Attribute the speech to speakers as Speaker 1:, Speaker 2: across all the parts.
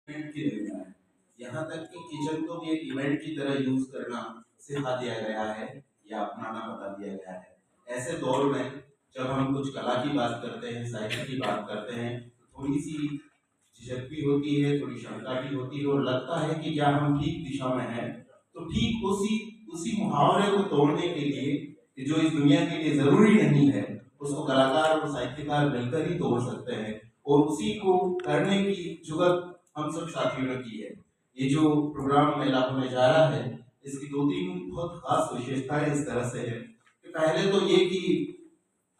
Speaker 1: Event की दुनिया है। यहाँ तक कि किचन को भी एक इवेंट की तरह यूज करना सिखा दिया गया है या अपनाना बता दिया गया है। ऐसे दौर में जब हम कुछ कला की बात करते हैं, साहित्य की बात करते हैं, तो थोड़ी सी झिझक भी होती है, थोड़ी शंका भी होती है और लगता है कि क्या हम ठीक दिशा में हैं। तो ठीक उसी उसी मुहावरे को तोड़ने के लिए कि जो इस दुनिया के लिए जरूरी नहीं है, उसको कलाकार और साहित्यकार मिलकर ही तोड़ सकते हैं। और उसी को करने की जुगत हम सब साथियों ने की है। ये जो प्रोग्राम मेला होने जा रहा है, इसकी दो तीन बहुत खास विशेषताएं इस तरह से है कि पहले तो ये कि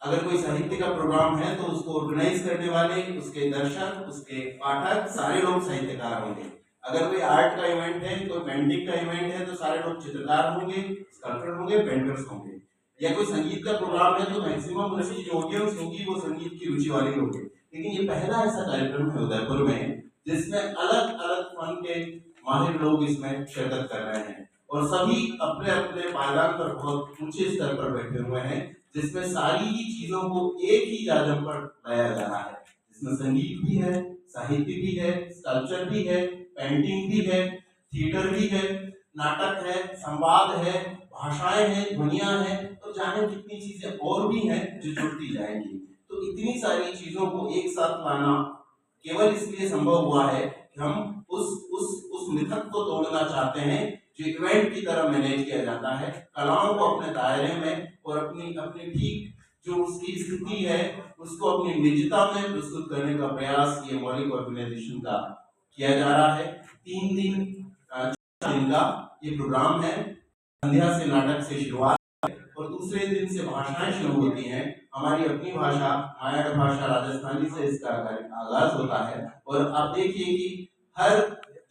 Speaker 1: अगर कोई साहित्य का प्रोग्राम है तो उसको ऑर्गेनाइज करने वाले, उसके दर्शक, उसके पाठक सारे लोग साहित्यकार होंगे। अगर कोई आर्ट का इवेंट है, कोई पेंटिंग का इवेंट है, तो सारे लोग चित्रकार होंगे, स्कल्पटर होंगे, पेंटर्स होंगे। या कोई संगीत का प्रोग्राम है तो मैक्सिमम उसकी जो ऑडियंस होगी वो संगीत की रुचि वाली होगी। लेकिन ये पहला ऐसा कार्यक्रम है उदयपुर में जिसमें अलग अलग फन के माहिर लोग इसमें शिरकत कर रहे हैं और सभी अपने अपने पायदान पर बहुत ऊंचे स्तर पर बैठे हुए हैं, जिसमें सारी ही चीजों को एक ही जाजम पर लाया जा रहा है। इसमें संगीत भी है, साहित्य भी है, स्कल्पचर भी है, पेंटिंग भी है, थिएटर भी है, नाटक है, संवाद है, भाषाएं हैं, ध्वनियां हैं, तो जाने कितनी चीजें और भी हैं जो जुड़ती जाएंगी। तो इतनी सारी चीजों को एक साथ लाना केवल इसलिए संभव हुआ है कि हम उस मिथक को तोड़ना चाहते हैं जो इवेंट की तरह मैनेज किया जाता है, कलाओं को अपने दायरे में और अपनी अपनी ठीक जो उसकी स्थिति है उसको अपनी निजता में प्रस्तुत करने का प्रयास ये मौलिक ऑर्गेनाइजेशन का किया जा रहा है। 3 दिन का ये प्रोग्राम है। संध्या से नाटक से शुरुआत और दूसरे दिन से भाषाएं शुरू होती हैं। हमारी अपनी भाषा मायाड़ भाषा राजस्थानी से इसका आगाज होता है और आप देखिए कि हर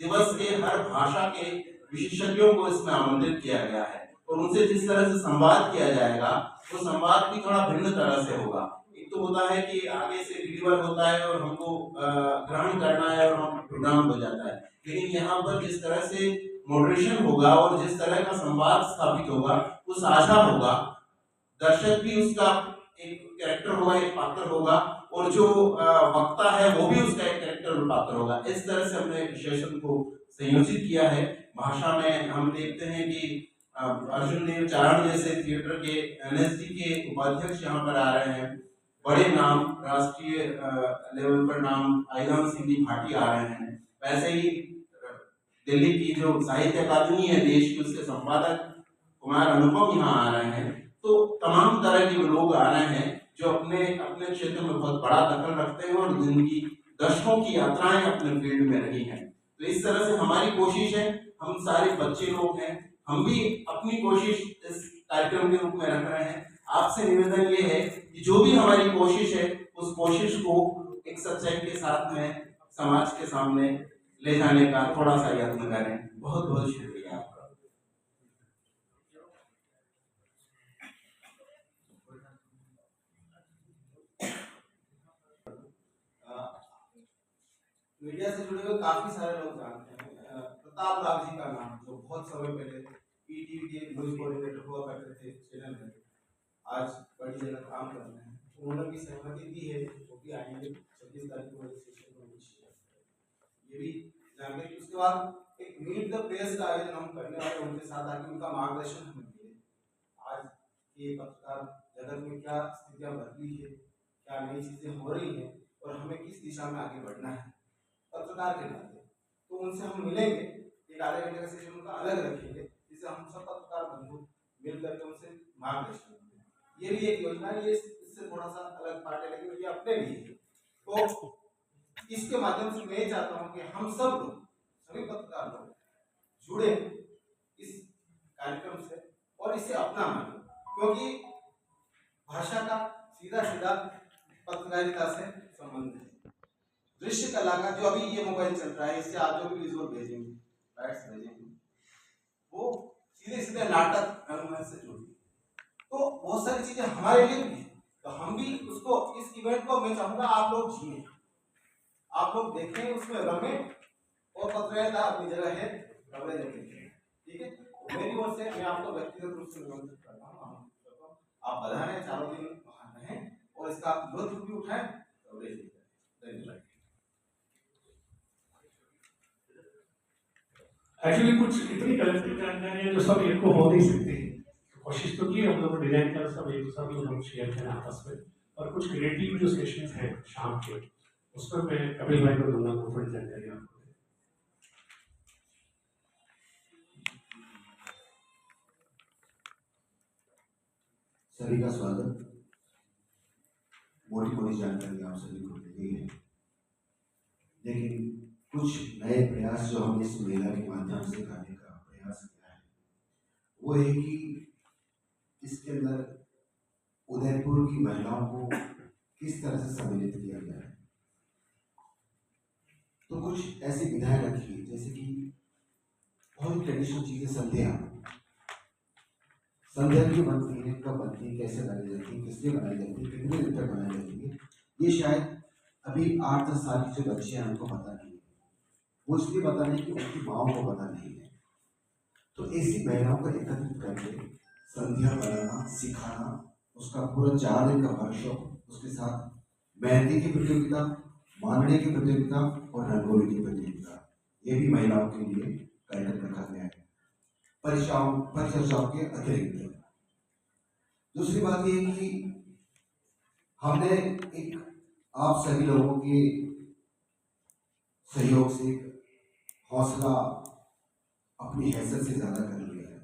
Speaker 1: दिवस के हर भाषा के विशेषज्ञों को इसमें आमंत्रित किया गया है और उनसे जिस तरह से संवाद किया जाएगा वो संवाद भी थोड़ा भिन्न तरह से होगा। एक तो होता है कि आगे से डिलीवर होता है और हमको ग्रहण करना है और हम प्रोग्राम हो जाता है, लेकिन यहाँ पर जिस तरह से मॉडरेशन होगा और जिस तरह का संवाद स्थापित होगा वो साझा होगा। दर्शक भी उसका एक कैरेक्टर होगा, एक पात्र होगा और जो वक्ता है वो भी उसका एक कैरेक्टर और पात्र होगा। इस तरह से हमने सेशन को संयोजित किया है। भाषा में हम देखते हैं कि अर्जुन देव चारण जैसे थिएटर के एनएसडी के उपाध्यक्ष यहाँ पर आ रहे हैं। बड़े नाम राष्ट्रीय लेवल पर नाम आईराम सिंह भाटी आ रहे हैं। वैसे ही दिल्ली की जो साहित्य अकादमी है देश की, उसके संपादक कुमार अनुपम यहाँ आ रहे हैं। तो तमाम तरह के लोग आ रहे हैं जो अपने अपने क्षेत्र में बहुत बड़ा दखल रखते हैं और जिनकी दशकों की यात्राएं अपने फील्ड में रही हैं। तो इस तरह से हमारी कोशिश है, हम सारे बच्चे लोग हैं, हम भी अपनी कोशिश इस कार्यक्रम के रूप में रख रहे हैं। आपसे निवेदन ये है कि जो भी हमारी कोशिश है उस कोशिश को एक सच्चाई के साथ में समाज के सामने ले जाने का थोड़ा सा यत्न करें। बहुत बहुत शुक्रिया आपका। मीडिया से जुड़े हुए काफी सारे लोग जानते हैं प्रताप राव जी का नाम, जो बहुत समय पहले पीटीवी के न्यूज कोऑर्डिनेटर हुआ करते थे चैनल में, आज बड़ी जगह काम कर रहे हैं। उन्होंने भी सहमति दी है, वो भी आएंगे 26 तारीख को रजिस्ट्रेशन को ये भी जानेंगे। उसके बाद एक मीट द प्रेस का आयोजन हम करने वाले उनके साथ, आके उनका मार्गदर्शन हमें मिले। आज ये पत्रकार जगत में क्या स्थितियां बदली है, क्या नई चीजें हो रही हैं और हमें किस दिशा में आगे बढ़ना है पत्रकार के नाते, तो उनसे हम मिलेंगे। एक आधे घंटे का सेशन उनका अलग रखेंगे जिससे हम सब पत्रकार बंधु मिल करके उनसे मार्गदर्शन करेंगे। ये भी एक योजना है, ये इससे थोड़ा सा अलग पार्ट है लेकिन ये अपने लिए। तो इसके माध्यम से मैं चाहता हूँ कि हम सब लोग, सभी पत्रकार लोग जुड़े इस कार्यक्रम से और इसे अपना माने, क्योंकि भाषा का सीधा सीधा पत्रकारिता से संबंध है। दृश्य कला का जो अभी ये मोबाइल चल रहा है, इससे आप जो भी विजुअल भेजेंगे, राइट्स भेजेंगे, वो सीधे सीधे नाटक रंगमंच से जुड़ी। तो बहुत सारी चीजें हमारे लिए भी है, तो हम भी उसको, इस इवेंट को मैं चाहूंगा आप लोग जिए, आप लोग देखें, उसमें रमें और पत्रकारिता अपनी जगह है, कवरेज अपनी जगह। ठीक है, मेरी ओर से मैं आपको व्यक्तिगत रूप से निमंत्रित करता हूँ। आप बधाएं, 4 दिन वहां रहें और इसका लुत्फ भी उठाएं, कवरेज भी करें। धन्यवाद।
Speaker 2: एक्चुअली कुछ इतनी कलेक्टिव जानकारी है जो सब एक को हो नहीं सकती। तो कोशिश तो की हम लोग डिजाइन कर सब एक सब लोग शेयर करें आपस में। और कुछ क्रिएटिव जो सेशंस हैं शाम के, उसमें मैं कपिल भाई को दूंगा थोड़ी जानकारी आपको।
Speaker 3: सभी का स्वागत। मोटी मोटी जानकारी आप सभी को दी गई है, लेकिन कुछ नए प्रयास जो हमने इस मेला के माध्यम से करने का प्रयास किया है वो है कि इसके अंदर उदयपुर की महिलाओं को किस तरह से सम्मिलित किया गया है। तो कुछ ऐसी विधाएं रखी है, जैसे कि बहुत ट्रेडिशनल चीजें, संध्या की बनती है, कब बनती है, कैसे बनाई जाती है, किस लिए बनाई जाती है, कितने दिन तक बनाई जाती है, ये शायद अभी 8-10 साल की जो बच्चे हैं उनको पता नहीं है। वो इसलिए पता नहीं कि उनकी माओ को पता नहीं है। तो ऐसी महिलाओं को एकत्रित करके संध्या बनाना सिखाना, उसका पूरा 4 दिन का वर्कशॉप, उसके साथ मेहंदी की प्रतियोगिता, मांगने की प्रतियोगिता और रंगोली की प्रतियोगिता, ये भी महिलाओं के लिए कार्यक्रम रखा गया है परिचर्चाओं के अतिरिक्त। दूसरी बात यह कि हमने एक आप सभी लोगों के सहयोग से हौसला अपनी हैसियत से ज्यादा कर लिया है।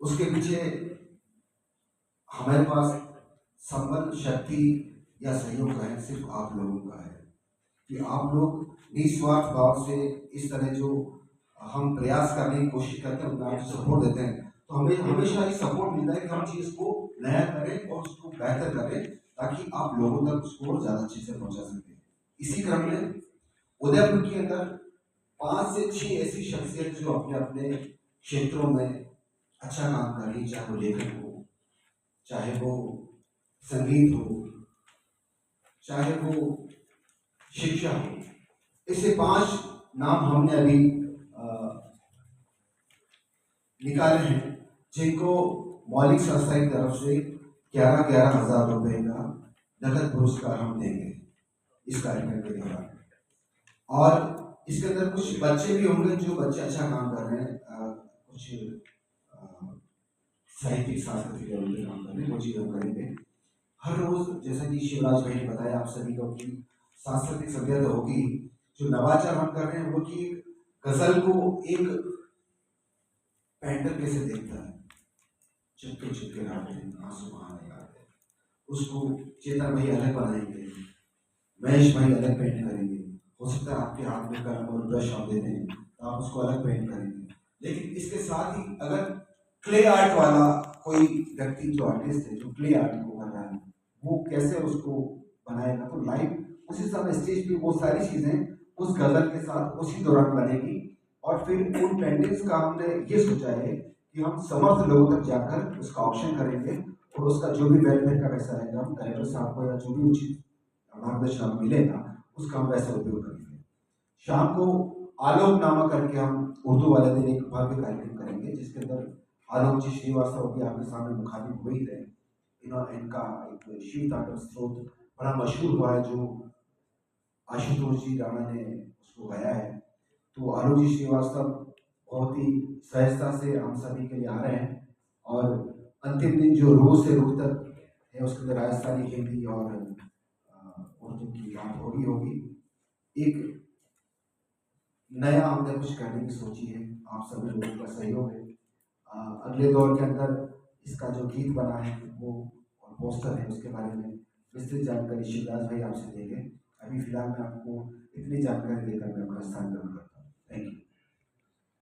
Speaker 3: उसके पीछे हमारे पास संबल शक्ति या सहयोग है सिर्फ आप लोगों का है कि आप लोग निस्वार्थ भाव से इस तरह जो हम प्रयास करने की कोशिश करते हैं, उनका सपोर्ट देते हैं, तो हमें हमेशा ही सपोर्ट मिलता है कि हम चीज को नया करें और उसको बेहतर करें ताकि आप लोगों तक उसको ज्यादा अच्छे से पहुंचा सकें। इसी क्रम में उदयपुर के अंदर 5 से 6 ऐसी शख्सियत जो अपने अपने क्षेत्रों में अच्छा काम कर रही, चाहे वो लेखक हो, चाहे वो संगीत हो, चाहे वो शिक्षा हो, ऐसे 5 नाम हमने अभी निकाले हैं जिनको मौलिक संस्था की तरफ से 11,11 हजार रुपए का नगद पुरस्कार हम देंगे इस कार्यक्रम के दौरान। और इसके अंदर कुछ बच्चे भी होंगे जो बच्चे अच्छा काम कर रहे हैं, कुछ साहित्यिक सांस्कृतिक लेवल पे काम कर रहे हैं, वो चीज़ हम करेंगे। हर रोज जैसा कि शिवराज भाई ने बताया आप सभी को कि सांस्कृतिक सभ्यता होगी, जो नवाचार हम कर रहे हैं वो कि गजल को एक पेंटर कैसे देखता है, चुपके चुपके रात दिन आंसू बहाने आते, उसको चेतन भाई अलग बनाएंगे, महेश भाई अलग पेंट करेंगे। हो सकता है आपके हाथ में कलम और ब्रश आप देते हैं तो आप उसको अलग पेंट करेंगे, लेकिन इसके साथ ही अगर क्ले आर्ट वाला कोई व्यक्ति जो आर्टिस्ट है जो क्ले आर्ट को कर रहा है वो कैसे उसको बनाएगा, तो लाइव उसी समय स्टेज पे वो सारी चीजें उस गजल के साथ उसी दौरान बनेगी। और फिर उन पेंटिंग्स का हमने ये सोचा है कि हम समर्थ लोगों तक जाकर उसका ऑप्शन करेंगे और उसका जो भी वेलफेयर का पैसा रहेगा हम कलेक्टर साहब को या जो भी उचित मार्गदर्शन हमें मिलेगा उसका हम पैसा उपयोग करेंगे। शाम को आलोक नामा करके हम उर्दू वाले दिन एक भव्य कार्यक्रम करेंगे जिसके अंदर आलोक जी श्रीवास्तव भी आपके सामने मुखातिब हुए थे। इनका एक शिव तांडव स्त्रोत बड़ा मशहूर हुआ है जो आशुतोष जी राणा ने उसको गाया है। तो आलोक जी श्रीवास्तव बहुत ही सहजता से हम सभी के लिए आ रहे हैं और अंतिम दिन जो रोज से रोज तक है उसके अंदर राजस्थानी, हिंदी और उर्दू की बात होगी। एक नया हमने कुछ करने की सोची है, आप सभी लोगों का सहयोग है। अगले दौर के अंदर इसका जो गीत बना है वो और पोस्टर है उसके बारे में विस्तृत जानकारी शिवराज भाई आपसे देंगे। अभी फिलहाल मैं आपको इतनी जानकारी देकर मैं अपना स्थान ग्रहण करता हूँ। Thank you.